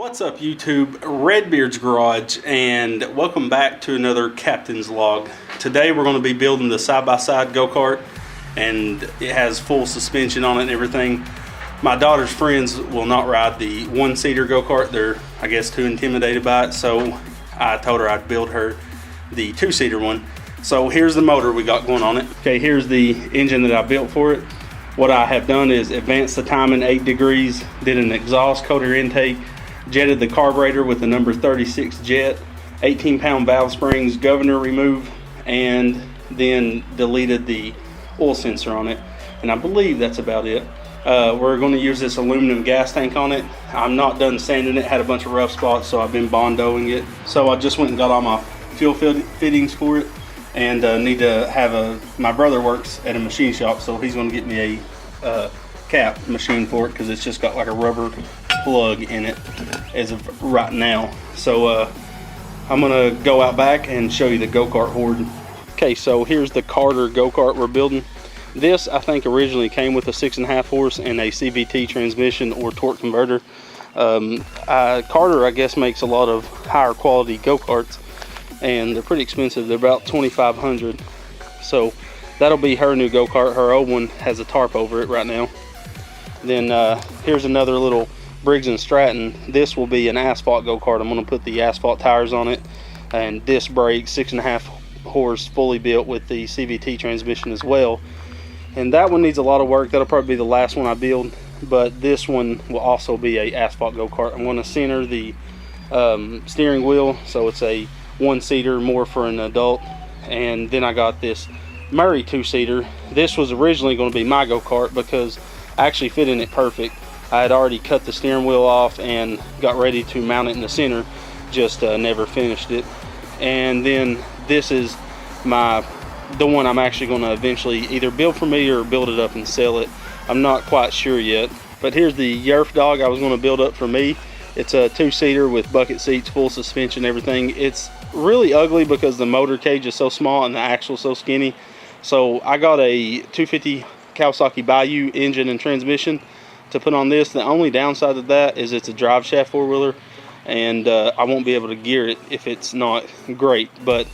What's up YouTube, Redbeard's Garage, and welcome back to another Captain's Log. Today we're going to be building the side-by-side go-kart, and it has full suspension on it and everything. My daughter's friends will not ride the one-seater go-kart. They're, I guess, too intimidated by it, so I told her I'd build her the two-seater one. So here's the motor we got going on it. Okay, here's the engine that I built for it. What I have done is advanced the timing 8 degrees, did an exhaust coater intake, jetted the carburetor with the number 36 jet, 18-pound valve springs, governor remove, and then deleted the oil sensor on it. And I believe that's about it. We're going to use this aluminum gas tank on it. I'm not done sanding it, had a bunch of rough spots, so I've been Bondoing it. So I just went and got all my fuel fittings for it, and need to have my brother works at a machine shop, so he's going to get me a cap machine for it, because it's just got like a rubber plug in it as of right now. So I'm gonna go out back and show you the go-kart Hoard. Okay, so here's the Carter go-kart we're building. This I think originally came with a 6.5 horse and a CVT transmission or torque converter. Carter, I guess, makes a lot of higher quality go-karts, and they're pretty expensive. They're about $2,500. So that'll be her new go-kart. Her old one has a tarp over it right now. Then here's another little Briggs & Stratton. This will be an asphalt go-kart. I'm going to put the asphalt tires on it and disc brakes, 6.5 horse, fully built with the CVT transmission as well. And that one needs a lot of work. That'll probably be the last one I build, but this one will also be a asphalt go-kart. I'm going to center the steering wheel, so it's a one-seater, more for an adult. And then I got this Murray two-seater. This was originally going to be my go-kart because I actually fit in it perfect. I had already cut the steering wheel off and got ready to mount it in the center, just never finished it. And then this is the one I'm actually going to eventually either build for me or build it up and sell it. I'm not quite sure yet. But here's the Yerf dog I was going to build up for me. It's a two-seater with bucket seats, full suspension, everything. It's really ugly because the motor cage is so small and the axle so skinny. So I got a 250 Kawasaki Bayou engine and transmission to put on this. The only downside of that is it's a drive shaft four-wheeler, and I won't be able to gear it if it's not great, but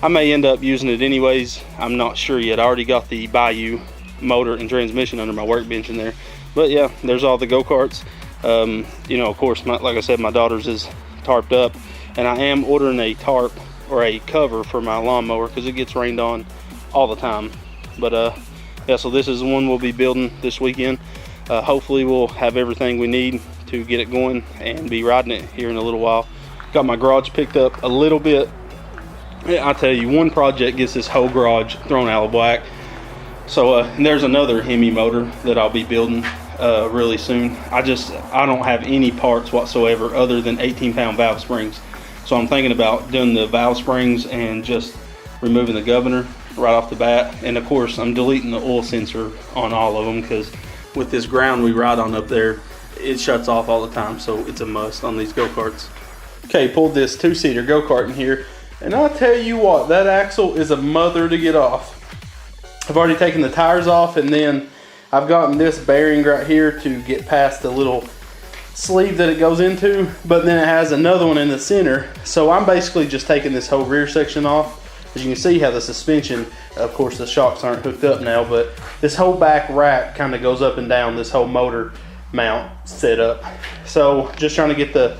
I may end up using it anyways. I'm not sure yet. I already got the Bayou motor and transmission under my workbench in there. But yeah, there's all the go-karts. You know, of course, like I said, my daughter's is tarped up, and I am ordering a tarp or a cover for my lawnmower because it gets rained on all the time. But yeah, so this is the one we'll be building this weekend. Hopefully we'll have everything we need to get it going and be riding it here in a little while. Got my garage picked up a little bit. I tell you, one project gets this whole garage thrown out of whack. So and there's another Hemi motor that I'll be building really soon. I don't have any parts whatsoever other than 18-pound valve springs. So I'm thinking about doing the valve springs and just removing the governor right off the bat. And of course I'm deleting the oil sensor on all of them, because with this ground we ride on up there, it shuts off all the time, so it's a must on these go-karts. Okay, pulled this two-seater go-kart in here, and I'll tell you what, that axle is a mother to get off. I've already taken the tires off, and then I've gotten this bearing right here to get past the little sleeve that it goes into, but then it has another one in the center, so I'm basically just taking this whole rear section off. As you can see how the suspension, of course the shocks aren't hooked up now, but this whole back rack kind of goes up and down this whole motor mount setup. So just trying to get the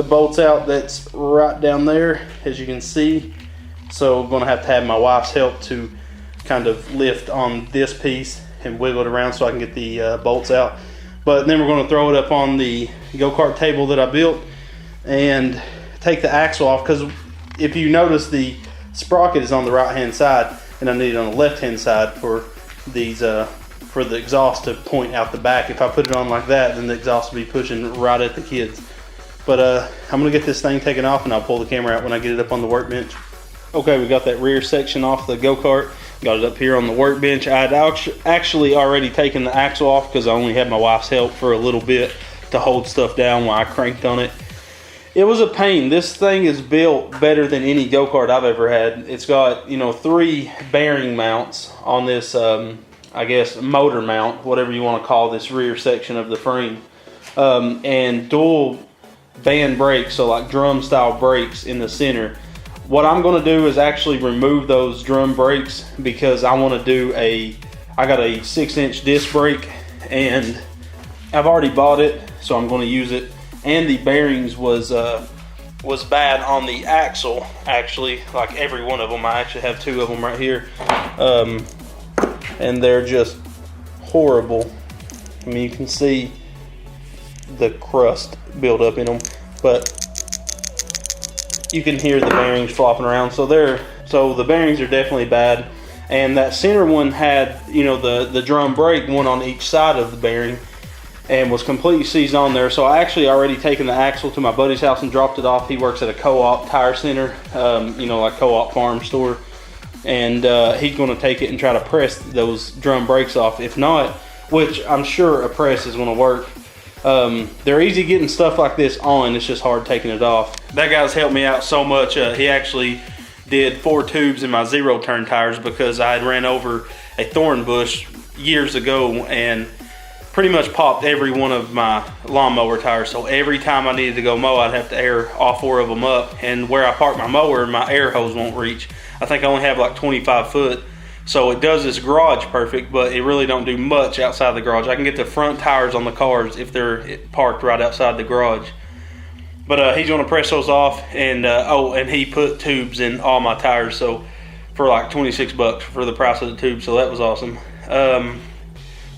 bolts out. That's right down there, as you can see. So I'm going to have my wife's help to kind of lift on this piece and wiggle it around so I can get the bolts out. But then we're going to throw it up on the go-kart table that I built and take the axle off, because if you notice, the sprocket is on the right hand side and I need it on the left hand side for these for the exhaust to point out the back. If I put it on like that, then the exhaust will be pushing right at the kids. But I'm gonna get this thing taken off and I'll pull the camera out when I get it up on the workbench. Okay, we got that rear section off the go-kart, got it up here on the workbench. I had actually already taken the axle off because I only had my wife's help for a little bit to hold stuff down while I cranked on it. It was a pain. This thing is built better than any go-kart I've ever had. It's got, you know, 3 bearing mounts on this, I guess, motor mount, whatever you want to call this rear section of the frame, and dual band brakes, so like drum style brakes in the center. What I'm going to do is actually remove those drum brakes because I want to do I got a 6-inch disc brake and I've already bought it, so I'm going to use it. And the bearings was bad on the axle, actually, like every one of them. I actually have 2 of them right here, and they're just horrible. I mean, you can see the crust build up in them, but you can hear the bearings flopping around. So the bearings are definitely bad. And that center one had, you know, the drum brake, one on each side of the bearing, and was completely seized on there. So I actually already taken the axle to my buddy's house and dropped it off. He works at a co-op tire center, you know, like co-op farm store. And he's going to take it and try to press those drum brakes off. If not, which I'm sure a press is going to work. They're easy getting stuff like this on. It's just hard taking it off. That guy's helped me out so much. He actually did 4 tubes in my 0-turn tires because I had ran over a thorn bush years ago and pretty much popped every one of my lawnmower tires. So every time I needed to go mow, I'd have to air all 4 of them up. And where I park my mower, my air hose won't reach. I think I only have like 25 foot. So it does this garage perfect, but it really don't do much outside the garage. I can get the front tires on the cars if they're parked right outside the garage. But he's going to press those off, and and he put tubes in all my tires, so for like $26 for the price of the tube. So that was awesome.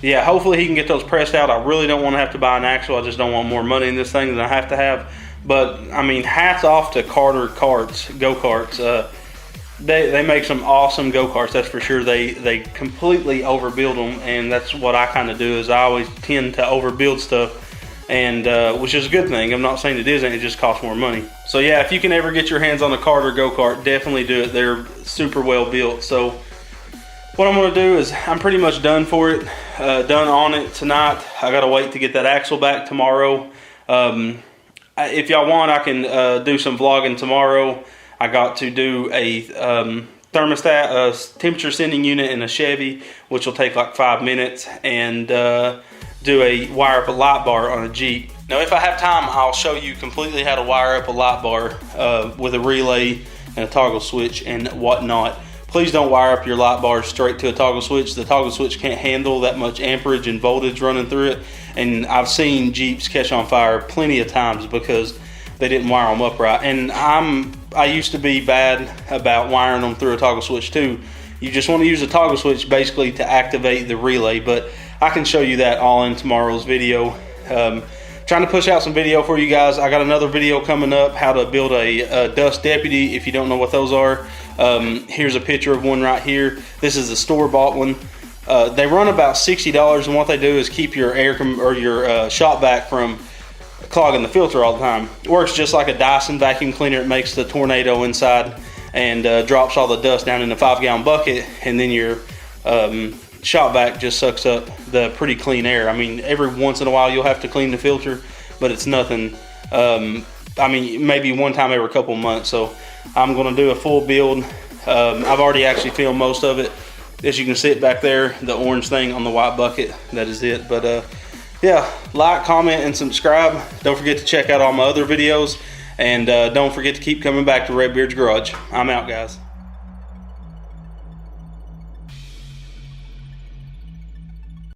Yeah, hopefully he can get those pressed out. I really don't want to have to buy an axle. I just don't want more money in this thing than I have to have. But I mean, hats off to Carter Karts, go-karts. They make some awesome go-karts, that's for sure. They completely overbuild them, and that's what I kind of do. Is I always tend to overbuild stuff, and which is a good thing. I'm not saying it isn't, it just costs more money. So yeah, if you can ever get your hands on a Carter go-kart, definitely do it. They're super well built. So what I'm going to do is I'm pretty much done for it, done on it tonight. I got to wait to get that axle back tomorrow. If y'all want, I can do some vlogging tomorrow. I got to do a thermostat, a temperature sending unit in a Chevy, which will take like 5 minutes, and do a wire up a light bar on a Jeep. Now if I have time, I'll show you completely how to wire up a light bar with a relay and a toggle switch and whatnot. Please don't wire up your light bar straight to a toggle switch. The toggle switch can't handle that much amperage and voltage running through it, and I've seen Jeeps catch on fire plenty of times because they didn't wire them up right. And I used to be bad about wiring them through a toggle switch too. You just want to use a toggle switch basically to activate the relay, but I can show you that all in tomorrow's video. Trying to push out some video for you guys. I got another video coming up, how to build a dust deputy, if you don't know what those are. Here's a picture of one right here. This is a store-bought one. They run about $60, and what they do is keep your your shop vac from clogging the filter all the time. It works just like a Dyson vacuum cleaner. It makes the tornado inside and drops all the dust down in a 5-gallon bucket, and then your shop vac just sucks up the pretty clean air. I mean, every once in a while you'll have to clean the filter, but it's nothing. I mean, maybe one time every couple months. So I'm going to do a full build. I've already actually filmed most of it. As you can see it back there, the orange thing on the white bucket, that is it. But yeah, like, comment, and subscribe. Don't forget to check out all my other videos, and don't forget to keep coming back to Redbeard's Garage. I'm out, guys.